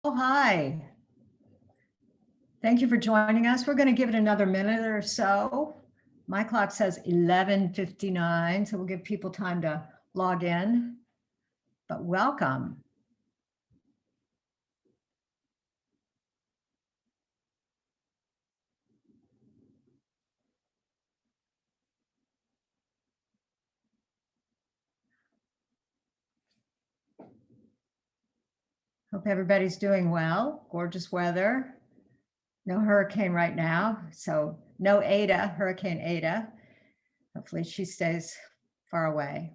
Oh, hi. Thank you for joining us. We're going to give it another minute or so. My clock says 11:59, so we'll give people time to log in, but welcome. Hope everybody's doing well. Gorgeous weather. No hurricane right now, so no Hurricane Ada. Hopefully she stays far away.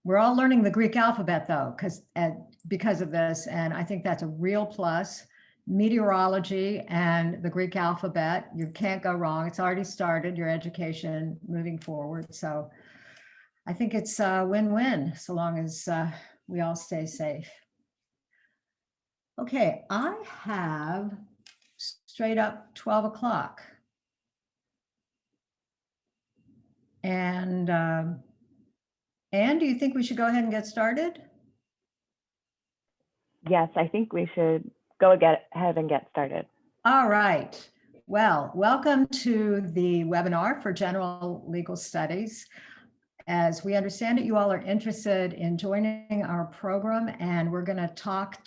We're all learning the Greek alphabet though, because of this, and I think that's a real plus. Meteorology and the Greek alphabet, you can't go wrong. It's already started your education moving forward. So I think it's a win-win so long as we all stay safe. Okay, I have straight up 12 o'clock. And Anne, do you think we should go ahead and get started? Yes, I think we should go ahead and get started. All right. Well, welcome to the webinar for General Legal Studies. As we understand it, you all are interested in joining our program, and we're going to talk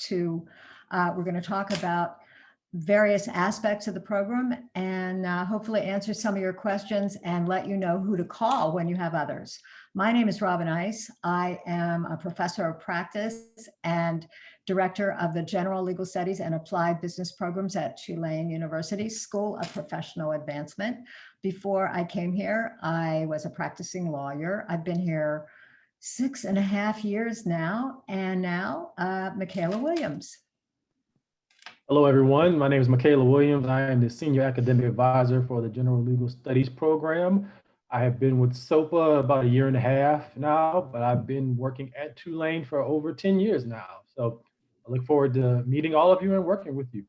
about various aspects of the program and hopefully answer some of your questions and let you know who to call when you have others. My name is Robin Ice. I am a professor of practice and director of the General Legal Studies and Applied Business Programs at Tulane University School of Professional Advancement. Before I came here, I was a practicing lawyer. I've been here 6.5 years now, and now Michaela Williams. Hello, everyone. My name is Michaela Williams. I am the Senior Academic Advisor for the General Legal Studies program. I have been with SOPA about 1.5 years now, but I've been working at Tulane for over 10 years now. So I look forward to meeting all of you and working with you.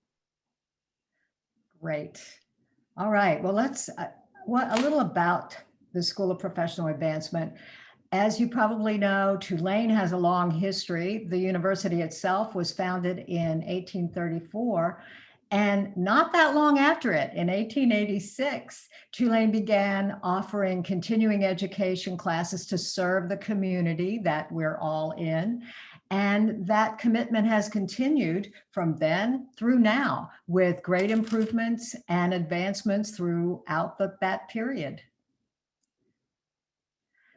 Great. All right. Well, let's a little about the School of Professional Advancement. As you probably know, Tulane has a long history. The university itself was founded in 1834, and not that long after it, in 1886, Tulane began offering continuing education classes to serve the community that we're all in. And that commitment has continued from then through now with great improvements and advancements throughout that period.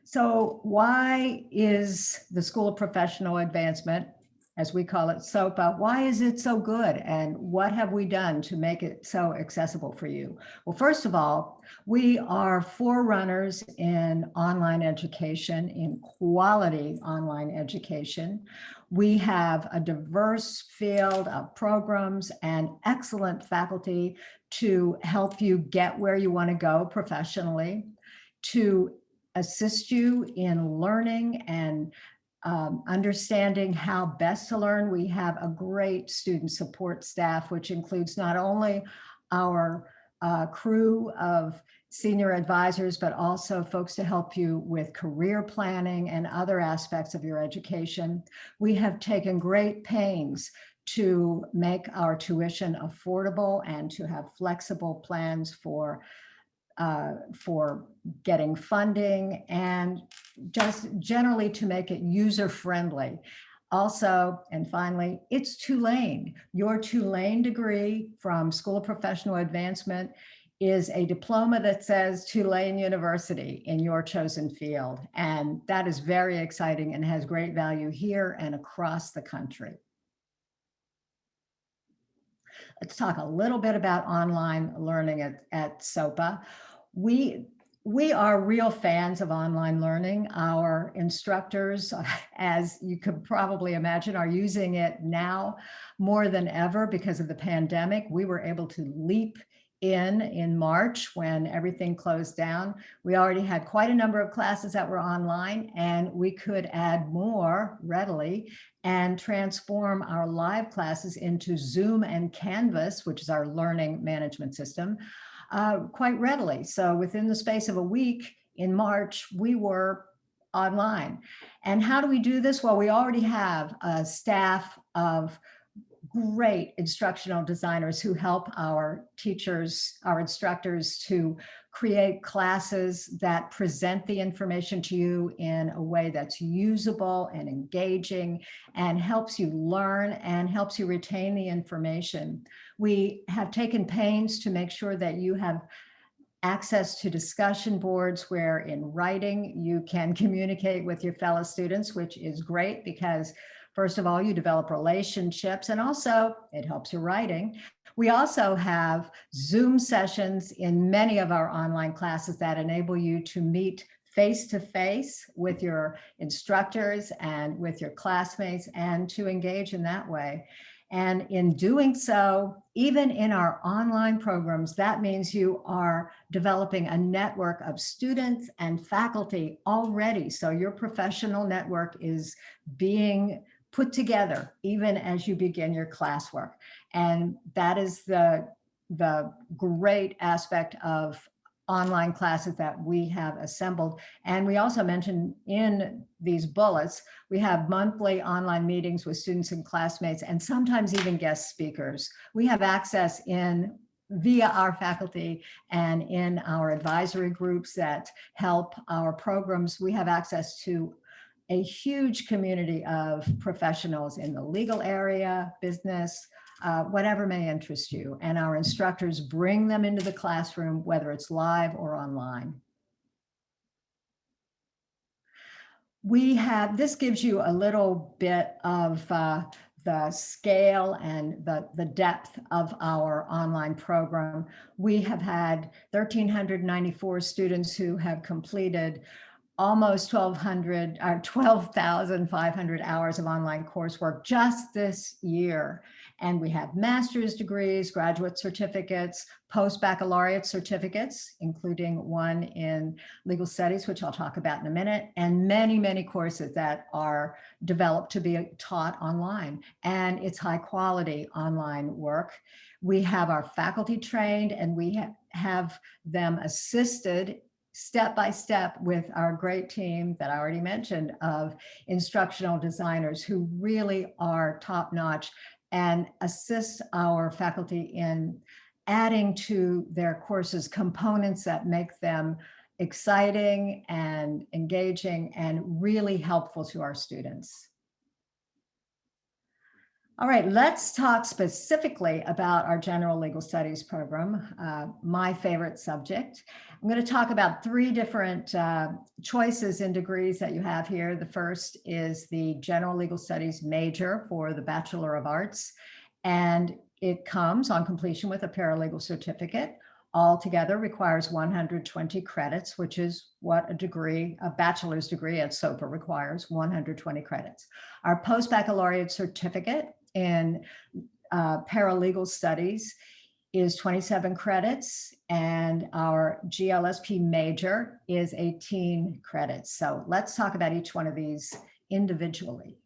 So why is the School of Professional Advancement, as we call it, SOPA, why is it so good? And what have we done to make it so accessible for you? Well, first of all, we are forerunners in online education, in quality online education. We have a diverse field of programs and excellent faculty to help you get where you want to go professionally, to assist you in learning and understanding how best to learn. We have a great student support staff, which includes not only our crew of senior advisors, but also folks to help you with career planning and other aspects of your education. We have taken great pains to make our tuition affordable and to have flexible plans for getting funding and just generally to make it user-friendly. Also, and finally, it's Tulane. Your Tulane degree from School of Professional Advancement is a diploma that says Tulane University in your chosen field. And that is very exciting and has great value here and across the country. Let's talk a little bit about online learning at SOPA. We are real fans of online learning. Our instructors, as you could probably imagine, are using it now more than ever because of the pandemic. We were able to leap in March when everything closed down. We already had quite a number of classes that were online, and we could add more readily and transform our live classes into Zoom and Canvas, which is our learning management system, quite readily. So within the space of a week in March, we were online. And how do we do this? Well, we already have a staff of great instructional designers who help our teachers, our instructors to create classes that present the information to you in a way that's usable and engaging and helps you learn and helps you retain the information. We have taken pains to make sure that you have access to discussion boards where in writing you can communicate with your fellow students, which is great because first of all, you develop relationships and also it helps your writing. We also have Zoom sessions in many of our online classes that enable you to meet face-to-face with your instructors and with your classmates and to engage in that way. And in doing so, even in our online programs, that means you are developing a network of students and faculty already. So your professional network is being put together even as you begin your classwork. And that is the great aspect of online classes that we have assembled. And we also mentioned in these bullets, we have monthly online meetings with students and classmates, and sometimes even guest speakers. We have access via our faculty and in our advisory groups that help our programs. We have access to a huge community of professionals in the legal area, business, whatever may interest you. And our instructors bring them into the classroom, whether it's live or online. This gives you a little bit of the scale and the depth of our online program. We have had 1,394 students who have completed almost 12,500 hours of online coursework just this year. And we have master's degrees, graduate certificates, post-baccalaureate certificates, including one in legal studies, which I'll talk about in a minute, and many, many courses that are developed to be taught online. And it's high quality online work. We have our faculty trained and we have them assisted step by step with our great team that I already mentioned of instructional designers who really are top notch and assist our faculty in adding to their courses components that make them exciting and engaging and really helpful to our students. All right, let's talk specifically about our general legal studies program, my favorite subject. I'm going to talk about three different choices in degrees that you have here. The first is the general legal studies major for the Bachelor of Arts, and it comes on completion with a paralegal certificate. Altogether requires 120 credits, which is what a bachelor's degree at SOPA requires, 120 credits. Our post-baccalaureate certificate in paralegal studies is 27 credits, and our GLSP major is 18 credits. So let's talk about each one of these individually.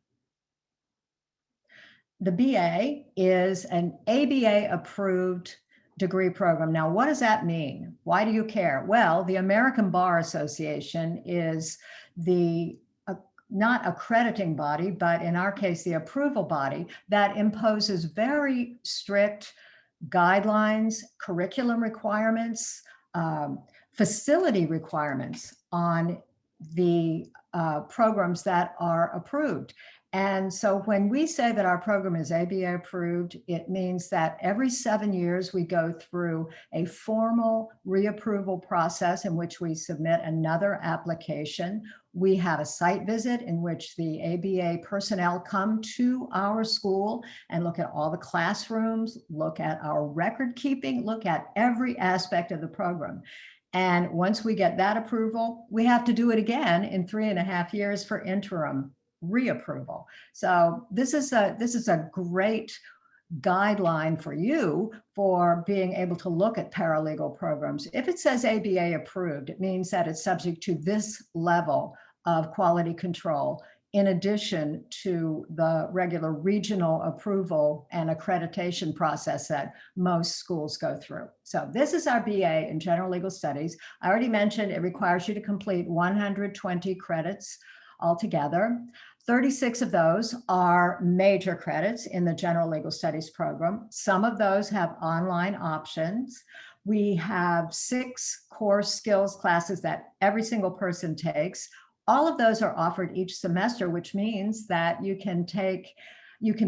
The BA is an ABA approved degree program. Now, what does that mean? Why do you care? Well, the American Bar Association is the not accrediting body, but in our case, the approval body that imposes very strict guidelines, curriculum requirements, facility requirements on the programs that are approved. And so when we say that our program is ABA approved, it means that every 7 years we go through a formal reapproval process in which we submit another application. We have a site visit in which the ABA personnel come to our school and look at all the classrooms, look at our record keeping, look at every aspect of the program. And once we get that approval, we have to do it again in 3.5 years for interim reapproval. So this is a great guideline for you for being able to look at paralegal programs. If it says ABA approved, it means that it's subject to this level of quality control. in addition to the regular regional approval and accreditation process that most schools go through. So this is our BA in General Legal Studies. I already mentioned it requires you to complete 120 credits altogether. 36 of those are major credits in the General Legal Studies program. Some of those have online options. We have 6 core skills classes that every single person takes. All of those are offered each semester, which means that you can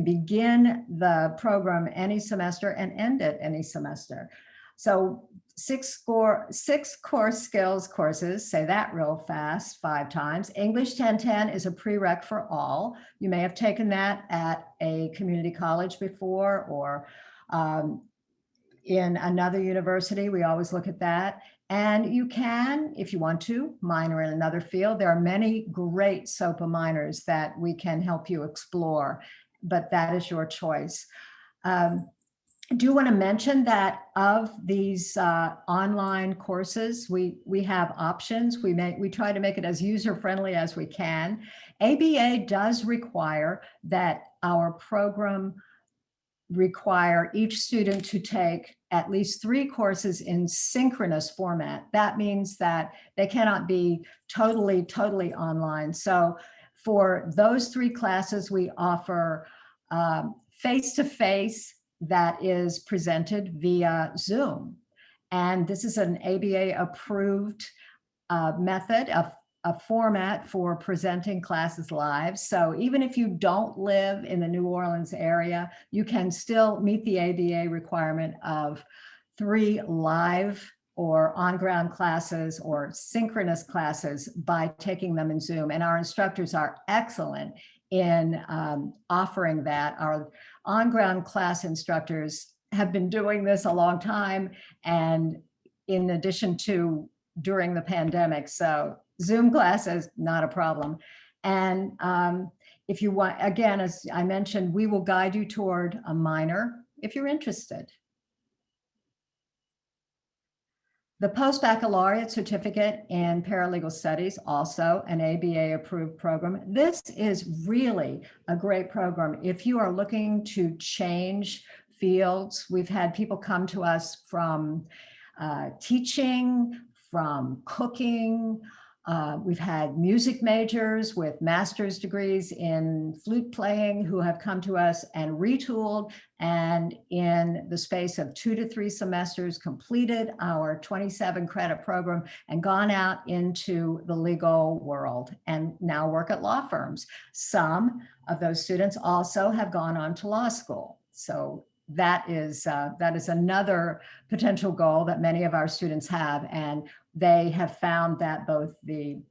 begin the program any semester and end it any semester. So 6 core skills courses, say that real fast 5 times. English 1010 is a prereq for all. You may have taken that at a community college before, or in another university. We always look at that. And you can, if you want to, minor in another field. There are many great SOPA minors that we can help you explore, but that is your choice. I do want to mention that of these online courses, we have options. We try to make it as user-friendly as we can. ABA does require that our program require each student to take at least 3 courses in synchronous format. That means that they cannot be totally online. So for those 3 classes, we offer face-to-face that is presented via Zoom. And this is an ABA approved method of a format for presenting classes live. So even if you don't live in the New Orleans area, you can still meet the ABA requirement of 3 live or on-ground classes or synchronous classes by taking them in Zoom. And our instructors are excellent in offering that. Our on-ground class instructors have been doing this a long time, and in addition to during the pandemic. So Zoom classes, not a problem. And if you want, again, as I mentioned, we will guide you toward a minor if you're interested. The Post-Baccalaureate Certificate in Paralegal Studies, also an ABA approved program. This is really a great program. If you are looking to change fields, we've had people come to us from teaching, from cooking. We've had music majors with master's degrees in flute playing who have come to us and retooled, and in the space of 2 to 3 semesters completed our 27 credit program and gone out into the legal world and now work at law firms. Some of those students also have gone on to law school. So that is another potential goal that many of our students have, and they have found that both the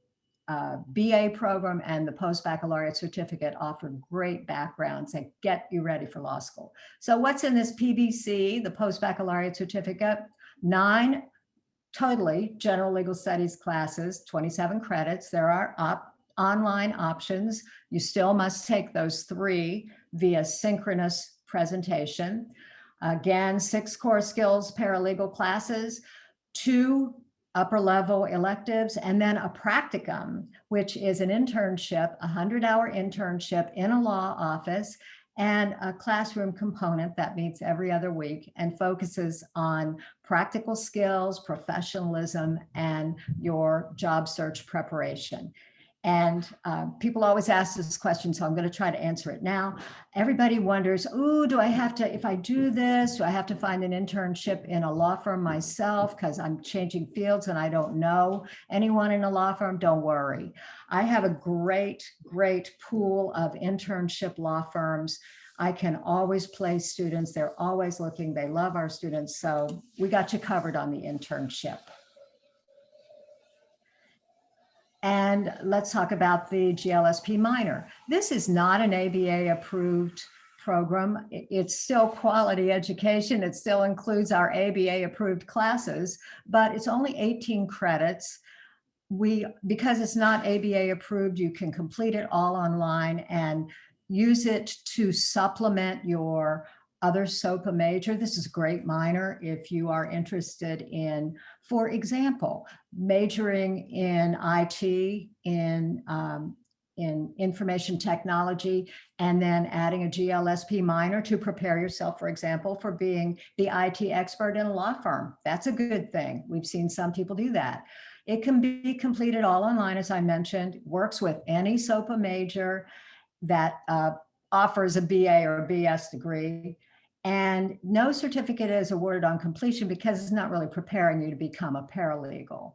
BA program and the post-baccalaureate certificate offer great backgrounds that get you ready for law school. So what's in this PBC, the post-baccalaureate certificate? 9 totally general legal studies classes, 27 credits. There are online options. You still must take those 3 via synchronous presentation. Again, 6 core skills paralegal classes, 2 upper level electives, and then a practicum, which is an internship, a 100-hour internship in a law office, and a classroom component that meets every other week and focuses on practical skills, professionalism, and your job search preparation. And people always ask this question, so I'm going to try to answer it now. Everybody wonders, ooh, do I have to, if I do this, do I have to find an internship in a law firm myself because I'm changing fields and I don't know anyone in a law firm? Don't worry. I have a great pool of internship law firms. I can always place students. They're always looking. They love our students. So we got you covered on the internship. And let's talk about the GLSP minor. This is not an ABA approved program. It's still quality education. It still includes our ABA approved classes, but it's only 18 credits. Because it's not ABA approved, you can complete it all online and use it to supplement your other SOPA major. This is a great minor if you are interested in, for example, majoring in IT, in in information technology, and then adding a GLSP minor to prepare yourself, for example, for being the IT expert in a law firm. That's a good thing. We've seen some people do that. It can be completed all online, as I mentioned, works with any SOPA major that offers a BA or a BS degree. And no certificate is awarded on completion because it's not really preparing you to become a paralegal.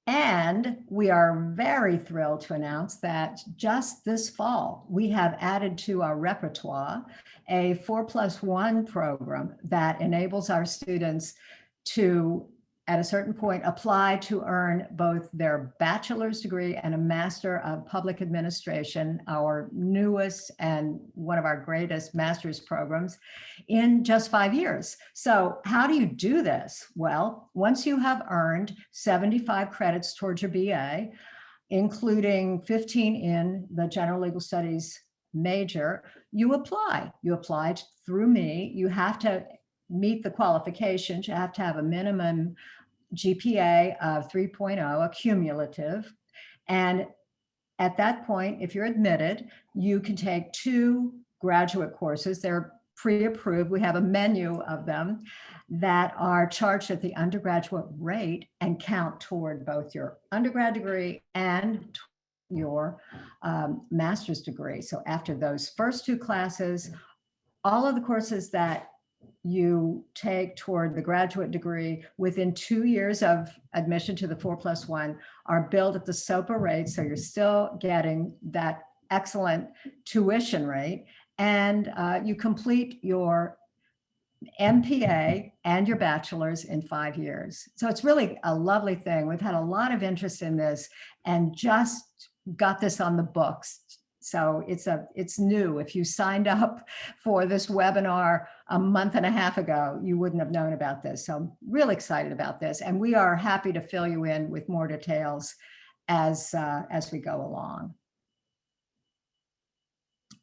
And we are very thrilled to announce that just this fall, we have added to our repertoire a 4+1 program that enables our students to, at a certain point, apply to earn both their bachelor's degree and a Master of Public Administration, our newest and one of our greatest master's programs, in just 5 years. So how do you do this? Well, once you have earned 75 credits towards your BA, including 15 in the General Legal Studies major, you apply. You applied through me. You have to meet the qualifications. You have to have a minimum GPA of 3.0, a cumulative. And at that point, if you're admitted, you can take 2 graduate courses. They're pre-approved. We have a menu of them that are charged at the undergraduate rate and count toward both your undergrad degree and your master's degree. So after those first 2 classes, all of the courses that you take toward the graduate degree within 2 years of admission to the 4+1 are billed at the SOPA rate. So you're still getting that excellent tuition rate, and you complete your MPA and your bachelor's in 5 years. So it's really a lovely thing. We've had a lot of interest in this and just got this on the books. So it's new. If you signed up for this webinar a month and a half ago, you wouldn't have known about this. So I'm really excited about this, and we are happy to fill you in with more details as we go along.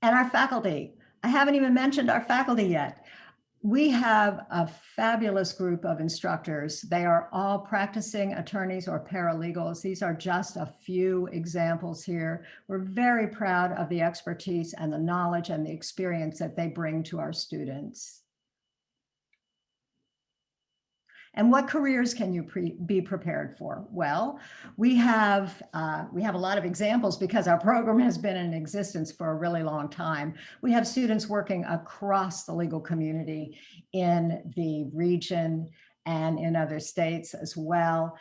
And our faculty, I haven't even mentioned our faculty yet. We have a fabulous group of instructors. They are all practicing attorneys or paralegals. These are just a few examples here. We're very proud of the expertise and the knowledge and the experience that they bring to our students. And what careers can you be prepared for? Well, we have a lot of examples because our program has been in existence for a really long time. We have students working across the legal community in the region and in other states as well.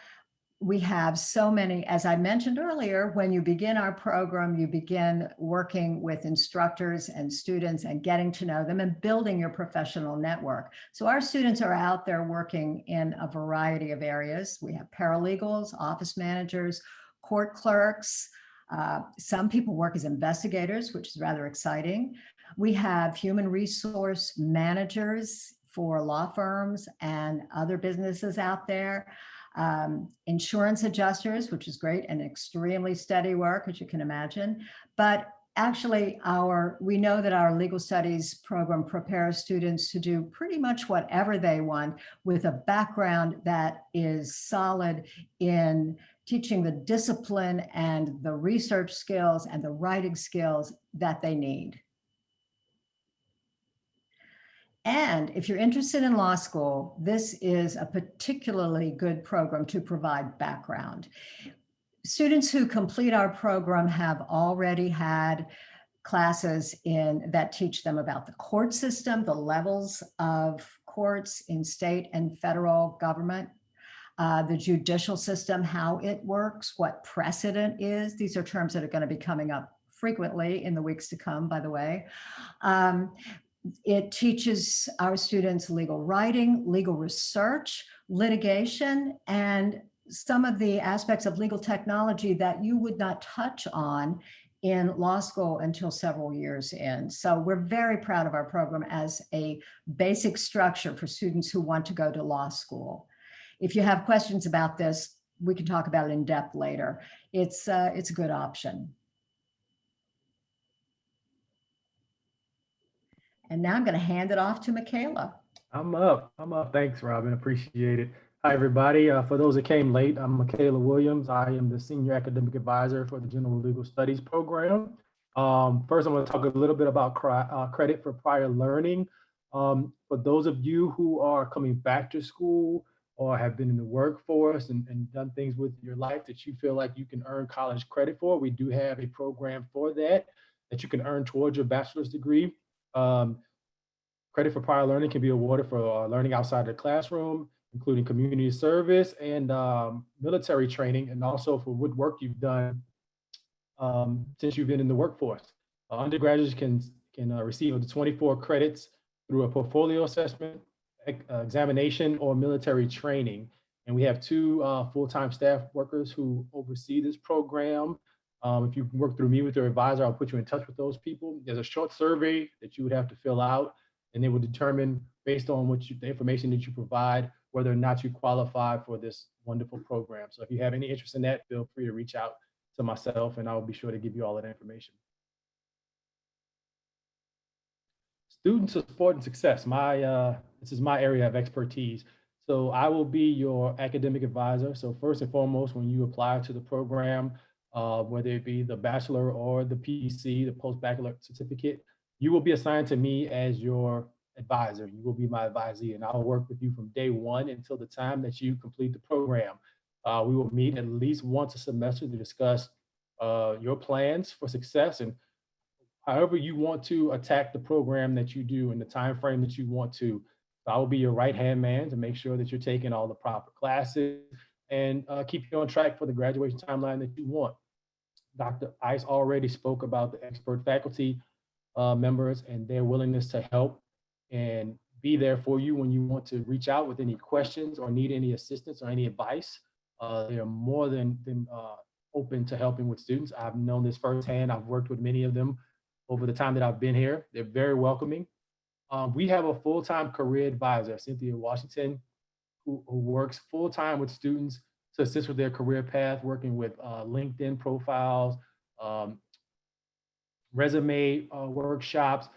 We have so many, as I mentioned earlier, when you begin our program, you begin working with instructors and students and getting to know them and building your professional network. So our students are out there working in a variety of areas. We have paralegals, office managers, court clerks. Some people work as investigators, which is rather exciting. We have human resource managers for law firms and other businesses out there. Insurance adjusters, which is great and extremely steady work, as you can imagine. But actually, we know that our legal studies program prepares students to do pretty much whatever they want with a background that is solid in teaching the discipline and the research skills and the writing skills that they need. And if you're interested in law school, this is a particularly good program to provide background. Students who complete our program have already had classes that teach them about the court system, the levels of courts in state and federal government, the judicial system, how it works, what precedent is. These are terms that are going to be coming up frequently in the weeks to come, by the way. It teaches our students legal writing, legal research, litigation, and some of the aspects of legal technology that you would not touch on in law school until several years in. So we're very proud of our program as a basic structure for students who want to go to law school. If you have questions about this, we can talk about it in depth later. It's a good option. And now I'm going to hand it off to Michaela. I'm up. Thanks, Robin. Appreciate it. Hi, everybody. For those that came late, I'm Michaela Williams. I am the Senior Academic Advisor for the General Legal Studies program. First, I'm going to talk a little bit about credit for prior learning. For those of you who are coming back to school or have been in the workforce and done things with your life that you feel like you can earn college credit for, we do have a program for that you can earn towards your bachelor's degree. Credit for prior learning can be awarded for learning outside the classroom, including community service and military training, and also for what work you've done since you've been in the workforce. Undergraduates can receive up to 24 credits through a portfolio assessment, examination, or military training. And we have two full-time staff workers who oversee this program. If you work through me with your advisor, I'll put you in touch with those people. There's a short survey that you would have to fill out, and they will determine, based on the information that you provide, whether or not you qualify for this wonderful program. So if you have any interest in that, feel free to reach out to myself, and I'll be sure to give you all that information. Student support and success. This is my area of expertise. So I will be your academic advisor. So first and foremost, when you apply to the program, whether it be the bachelor or the PEC, the post-baccalaureate certificate, you will be assigned to me as your advisor. You will be my advisee, and I'll work with you from day one until the time that you complete the program. We will meet at least once a semester to discuss your plans for success and however you want to attack the program that you do in the time frame that you want to. So I will be your right-hand man to make sure that you're taking all the proper classes and keep you on track for the graduation timeline that you want. Dr. Ice already spoke about the expert faculty members and their willingness to help and be there for you when you want to reach out with any questions or need any assistance or any advice. They are more than open to helping with students. I've known this firsthand. I've worked with many of them over the time that I've been here. They're very welcoming. We have a full-time career advisor, Cynthia Washington, who works full-time with students to assist with their career path, working with LinkedIn profiles, resume workshops,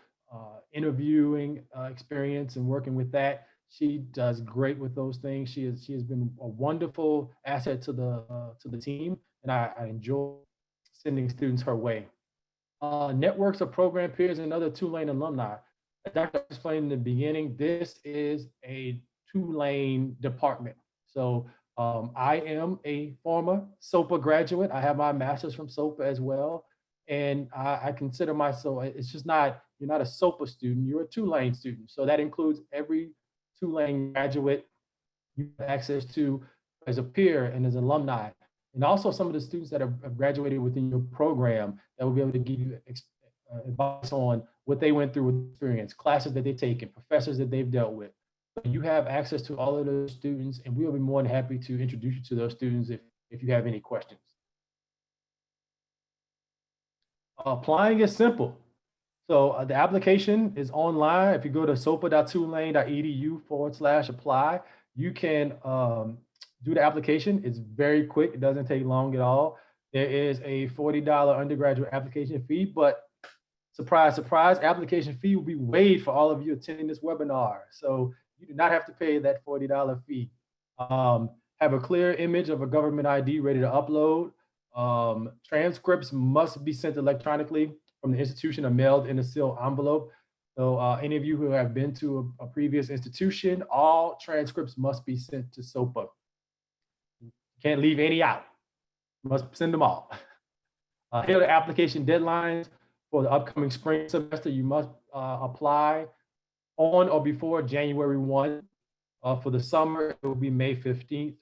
interviewing experience, and working with that. She does great with those things. She has been a wonderful asset to the team, and I enjoy sending students her way. Networks of program peers and other Tulane alumni. As Dr. explained in the beginning, this is a Tulane department. So I am a former SOPA graduate. I have my master's from SOPA as well. And I consider myself, it's just not, you're not a SOPA student, you're a Tulane student. So that includes every Tulane graduate you have access to as a peer and as alumni. And also some of the students that have graduated within your program that will be able to give you advice on what they went through with experience, classes that they've taken, professors that they've dealt with. So you have access to all of those students, and we'll be more than happy to introduce you to those students if you have any questions. Applying is simple. So the application is online. If you go to sopa.tulane.edu/apply, you can do the application. It's very quick. It doesn't take long at all. There is a $40 undergraduate application fee, but surprise, surprise, application fee will be waived for all of you attending this webinar. So you do not have to pay that $40 fee. Have a clear image of a government ID ready to upload. Transcripts must be sent electronically from the institution or mailed in a sealed envelope. So any of you who have been to a previous institution, all transcripts must be sent to SOPA. Can't leave any out. Must send them all. Here are the application deadlines for the upcoming spring semester. You must apply on or before January 1. For the summer, it will be May 15th.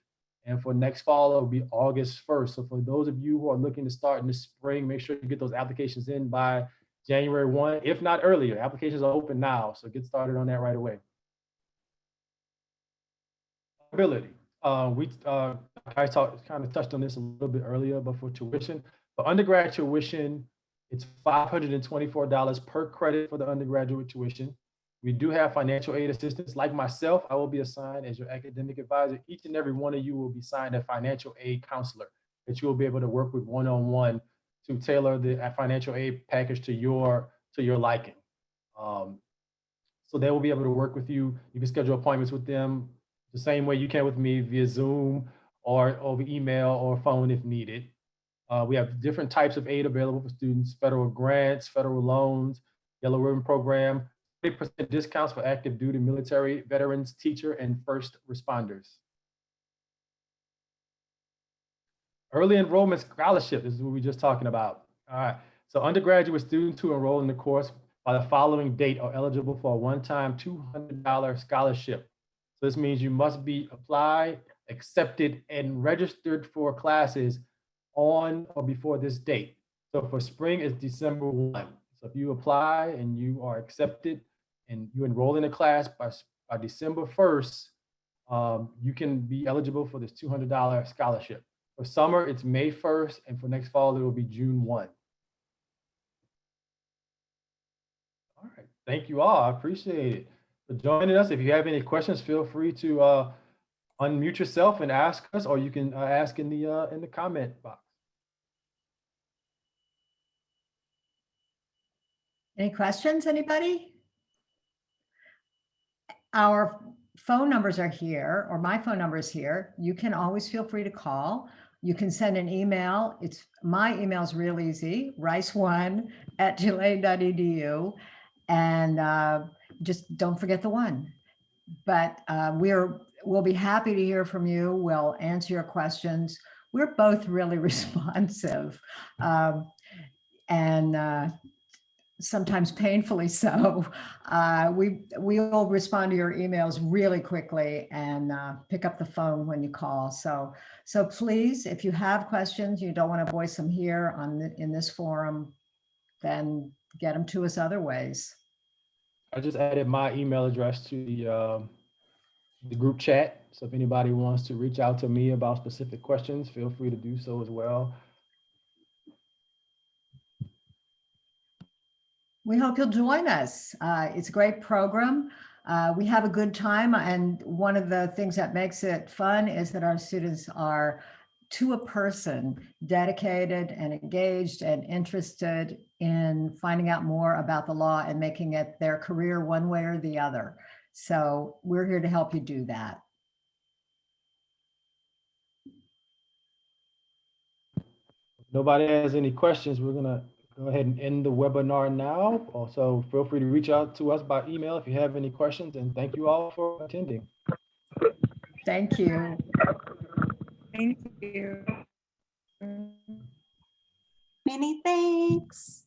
And for next fall, it will be August 1st. So for those of you who are looking to start in the spring, make sure you get those applications in by January 1, if not earlier. Applications are open now, so get started on that right away. Ability. I kind of touched on this a little bit earlier, but for tuition, for undergrad tuition, it's $524 per credit for the undergraduate tuition. We do have financial aid assistance. Like myself, I will be assigned as your academic advisor. Each and every one of you will be assigned a financial aid counselor that you will be able to work with one-on-one to tailor the financial aid package to your liking. So they will be able to work with you. You can schedule appointments with them, the same way you can with me via Zoom or over email or phone if needed. We have different types of aid available for students: federal grants, federal loans, Yellow Ribbon Program, 30% discounts for active duty military veterans, teacher, and first responders. Early enrollment scholarship, this is what we were just talking about. All right, so undergraduate students who enroll in the course by the following date are eligible for a one-time $200 scholarship. So this means you must be applied, accepted, and registered for classes on or before this date. So for spring, it's December 1. So if you apply and you are accepted and you enroll in a class by December 1st, you can be eligible for this $200 scholarship. For summer, it's May 1st, and for next fall, it will be June 1. All right, thank you all. I appreciate it for joining us. If you have any questions, feel free to unmute yourself and ask us, or you can ask in the comment box. Any questions, anybody? Our phone numbers are here, or my phone number is here. You can always feel free to call. You can send an email. My email is real easy, rice1@tulane.edu, and just don't forget the 1. But we'll be happy to hear from you. We'll answer your questions. We're both really responsive, and sometimes painfully so. We will respond to your emails really quickly and pick up the phone when you call. So please, if you have questions, you don't want to voice them here in this forum, then get them to us other ways. I just added my email address to the group chat. So if anybody wants to reach out to me about specific questions, feel free to do so as well. We hope you'll join us. It's a great program. We have a good time, and one of the things that makes it fun is that our students are, to a person, dedicated and engaged and interested in finding out more about the law and making it their career one way or the other. So we're here to help you do that. If nobody has any questions, we're gonna go ahead and end the webinar now. Also, feel free to reach out to us by email if you have any questions, and thank you all for attending. Thank you. Thank you. Many thanks.